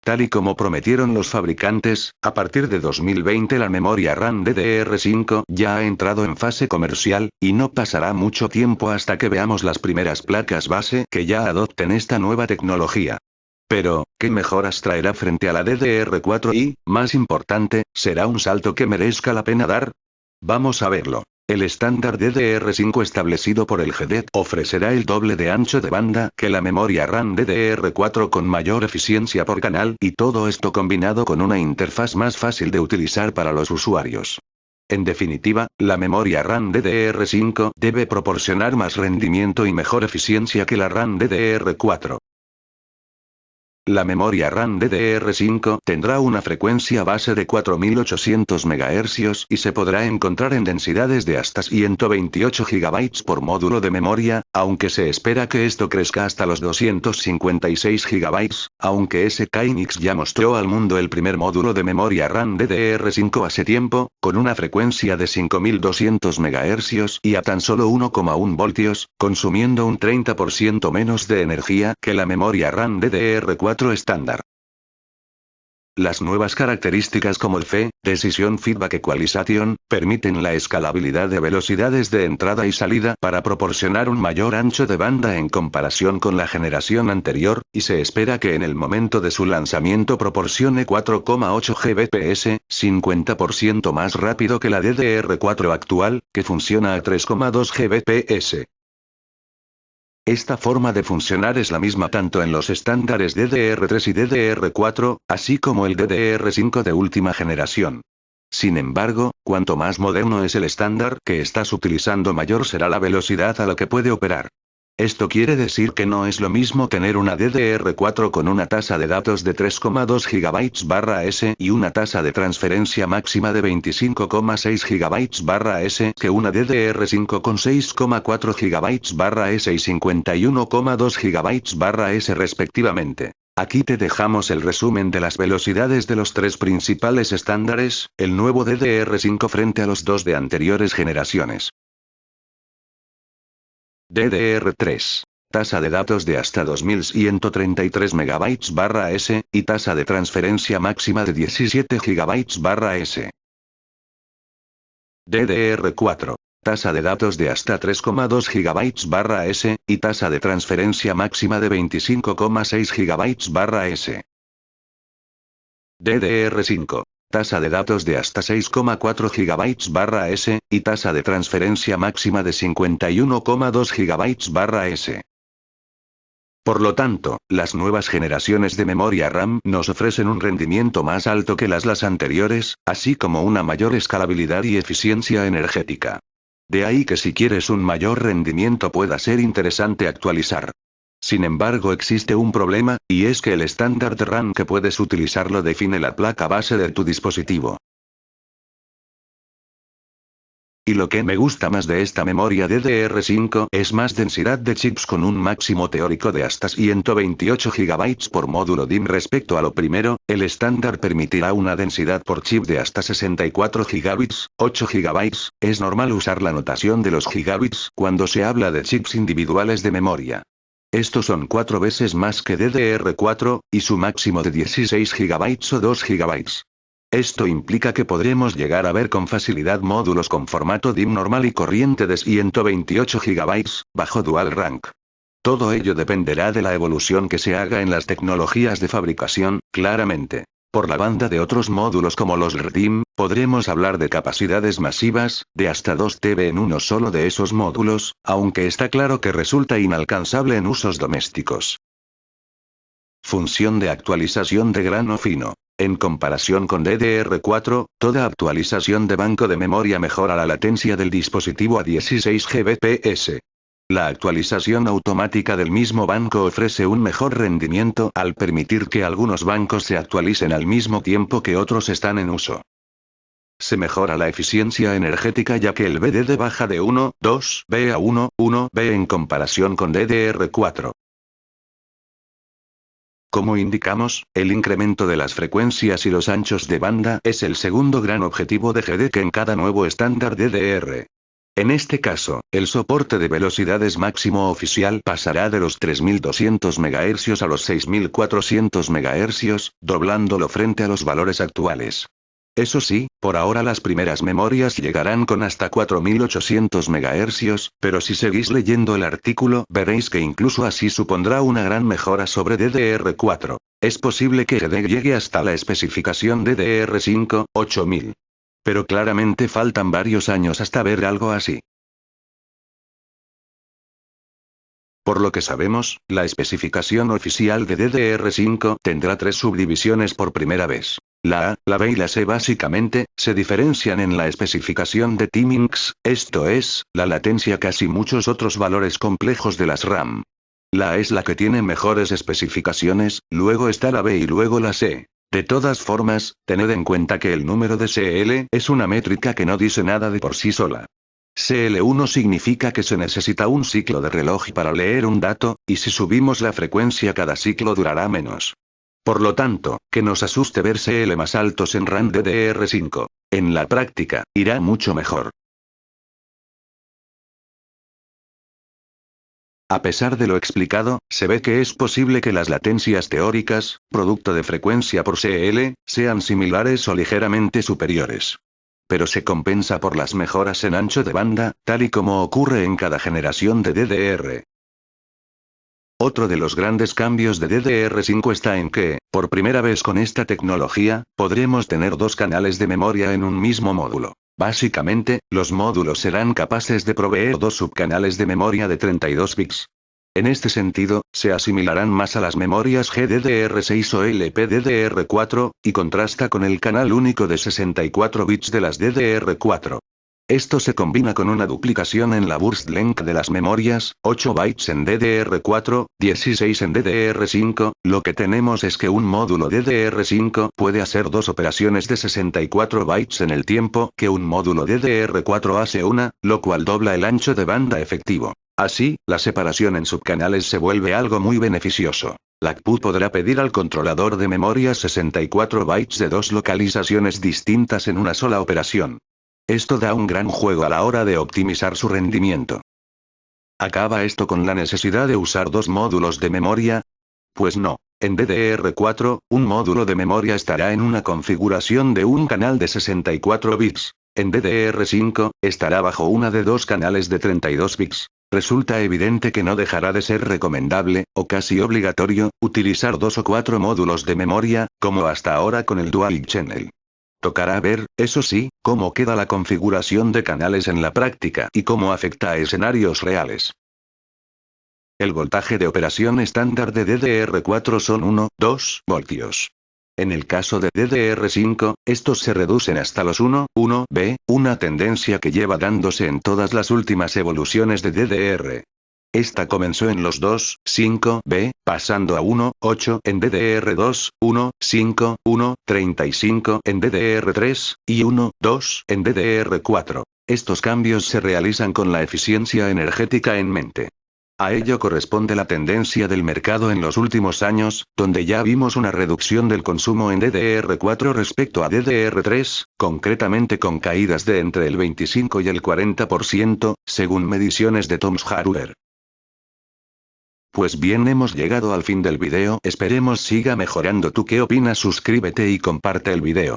Tal y como prometieron los fabricantes, a partir de 2020 la memoria RAM DDR5 ya ha entrado en fase comercial, y no pasará mucho tiempo hasta que veamos las primeras placas base que ya adopten esta nueva tecnología. Pero, ¿qué mejoras traerá frente a la DDR4 y, más importante, será un salto que merezca la pena dar? Vamos a verlo. El estándar DDR5 establecido por el GDEC ofrecerá el doble de ancho de banda que la memoria RAM DDR4 con mayor eficiencia por canal, y todo esto combinado con una interfaz más fácil de utilizar para los usuarios. En definitiva, la memoria RAM DDR5 debe proporcionar más rendimiento y mejor eficiencia que la RAM DDR4. La memoria RAM DDR5 tendrá una frecuencia base de 4800 MHz y se podrá encontrar en densidades de hasta 128 GB por módulo de memoria, aunque se espera que esto crezca hasta los 256 GB, aunque SK hynix ya mostró al mundo el primer módulo de memoria RAM DDR5 hace tiempo, con una frecuencia de 5200 MHz y a tan solo 1,1 voltios, consumiendo un 30% menos de energía que la memoria RAM DDR4 estándar. Las nuevas características como el Decision Feedback Equalization, permiten la escalabilidad de velocidades de entrada y salida para proporcionar un mayor ancho de banda en comparación con la generación anterior, y se espera que en el momento de su lanzamiento proporcione 4,8 Gbps, 50% más rápido que la DDR4 actual, que funciona a 3,2 Gbps. Esta forma de funcionar es la misma tanto en los estándares DDR3 y DDR4, así como el DDR5 de última generación. Sin embargo, cuanto más moderno es el estándar que estás utilizando, mayor será la velocidad a la que puede operar. Esto quiere decir que no es lo mismo tener una DDR4 con una tasa de datos de 3,2 GB/s y una tasa de transferencia máxima de 25,6 GB/s que una DDR5 con 6,4 GB/s y 51,2 GB/s respectivamente. Aquí te dejamos el resumen de las velocidades de los tres principales estándares, el nuevo DDR5 frente a los dos de anteriores generaciones. DDR3. Tasa de datos de hasta 2133 MB/s, y tasa de transferencia máxima de 17 GB/s. DDR4. Tasa de datos de hasta 3,2 GB/s, y tasa de transferencia máxima de 25,6 GB/s. DDR5. Tasa de datos de hasta 6,4 GB/s, y tasa de transferencia máxima de 51,2 GB/s. Por lo tanto, las nuevas generaciones de memoria RAM nos ofrecen un rendimiento más alto que las anteriores, así como una mayor escalabilidad y eficiencia energética. De ahí que si quieres un mayor rendimiento pueda ser interesante actualizar. Sin embargo, existe un problema, y es que el estándar de RAM que puedes utilizar lo define la placa base de tu dispositivo. Y lo que me gusta más de esta memoria DDR5 es más densidad de chips con un máximo teórico de hasta 128 GB por módulo DIMM. Respecto a lo primero, el estándar permitirá una densidad por chip de hasta 64 GB, 8 GB, es normal usar la notación de los gigabits cuando se habla de chips individuales de memoria. Estos son 4 veces más que DDR4, y su máximo de 16 GB o 2 GB. Esto implica que podremos llegar a ver con facilidad módulos con formato DIMM normal y corriente de 128 GB, bajo Dual Rank. Todo ello dependerá de la evolución que se haga en las tecnologías de fabricación, claramente. Por la banda de otros módulos como los RDIMM, podremos hablar de capacidades masivas, de hasta 2 TB en uno solo de esos módulos, aunque está claro que resulta inalcanzable en usos domésticos. Función de actualización de grano fino. En comparación con DDR4, toda actualización de banco de memoria mejora la latencia del dispositivo a 16 Gbps. La actualización automática del mismo banco ofrece un mejor rendimiento al permitir que algunos bancos se actualicen al mismo tiempo que otros están en uso. Se mejora la eficiencia energética ya que el VDD baja de 1,2 V a 1,1 V en comparación con DDR4. Como indicamos, el incremento de las frecuencias y los anchos de banda es el segundo gran objetivo de GDEC en cada nuevo estándar DDR. En este caso, el soporte de velocidades máximo oficial pasará de los 3200 MHz a los 6400 MHz, doblándolo frente a los valores actuales. Eso sí, por ahora las primeras memorias llegarán con hasta 4800 MHz, pero si seguís leyendo el artículo veréis que incluso así supondrá una gran mejora sobre DDR4. Es posible que GD llegue hasta la especificación DDR5, 8000. Pero claramente faltan varios años hasta ver algo así. Por lo que sabemos, la especificación oficial de DDR5 tendrá 3 subdivisiones por primera vez. La A, la B y la C básicamente, se diferencian en la especificación de timings, esto es, la latencia casi muchos otros valores complejos de las RAM. La A es la que tiene mejores especificaciones, luego está la B y luego la C. De todas formas, tened en cuenta que el número de CL es una métrica que no dice nada de por sí sola. CL1 significa que se necesita un ciclo de reloj para leer un dato, y si subimos la frecuencia cada ciclo durará menos. Por lo tanto, que nos asuste ver CL más altos en RAM DDR5. En la práctica, irá mucho mejor. A pesar de lo explicado, se ve que es posible que las latencias teóricas, producto de frecuencia por CL, sean similares o ligeramente superiores. Pero se compensa por las mejoras en ancho de banda, tal y como ocurre en cada generación de DDR. Otro de los grandes cambios de DDR5 está en que, por primera vez con esta tecnología, podremos tener 2 canales de memoria en un mismo módulo. Básicamente, los módulos serán capaces de proveer 2 subcanales de memoria de 32 bits. En este sentido, se asimilarán más a las memorias GDDR6 o LPDDR4, y contrasta con el canal único de 64 bits de las DDR4. Esto se combina con una duplicación en la burst length de las memorias, 8 bytes en DDR4, 16 en DDR5, lo que tenemos es que un módulo DDR5 puede hacer 2 operaciones de 64 bytes en el tiempo que un módulo DDR4 hace una, lo cual dobla el ancho de banda efectivo. Así, la separación en subcanales se vuelve algo muy beneficioso. La CPU podrá pedir al controlador de memoria 64 bytes de 2 localizaciones distintas en una sola operación. Esto da un gran juego a la hora de optimizar su rendimiento. ¿Acaba esto con la necesidad de usar 2 módulos de memoria? Pues no. En DDR4, un módulo de memoria estará en una configuración de un canal de 64 bits. En DDR5, estará bajo una de 2 canales de 32 bits. Resulta evidente que no dejará de ser recomendable, o casi obligatorio, utilizar 2 o 4 módulos de memoria, como hasta ahora con el Dual Channel. Tocará ver, eso sí, cómo queda la configuración de canales en la práctica y cómo afecta a escenarios reales. El voltaje de operación estándar de DDR4 son 1,2 voltios. En el caso de DDR5, estos se reducen hasta los 1,1V, una tendencia que lleva dándose en todas las últimas evoluciones de DDR. Esta comenzó en los 2,5V, pasando a 1,8 en DDR2, 1,5, 1,35 en DDR3, y 1,2 en DDR4. Estos cambios se realizan con la eficiencia energética en mente. A ello corresponde la tendencia del mercado en los últimos años, donde ya vimos una reducción del consumo en DDR4 respecto a DDR3, concretamente con caídas de entre el 25 y el 40%, según mediciones de Tom's Hardware. Pues bien, hemos llegado al fin del video, esperemos siga mejorando. ¿Tú qué opinas? Suscríbete y comparte el video.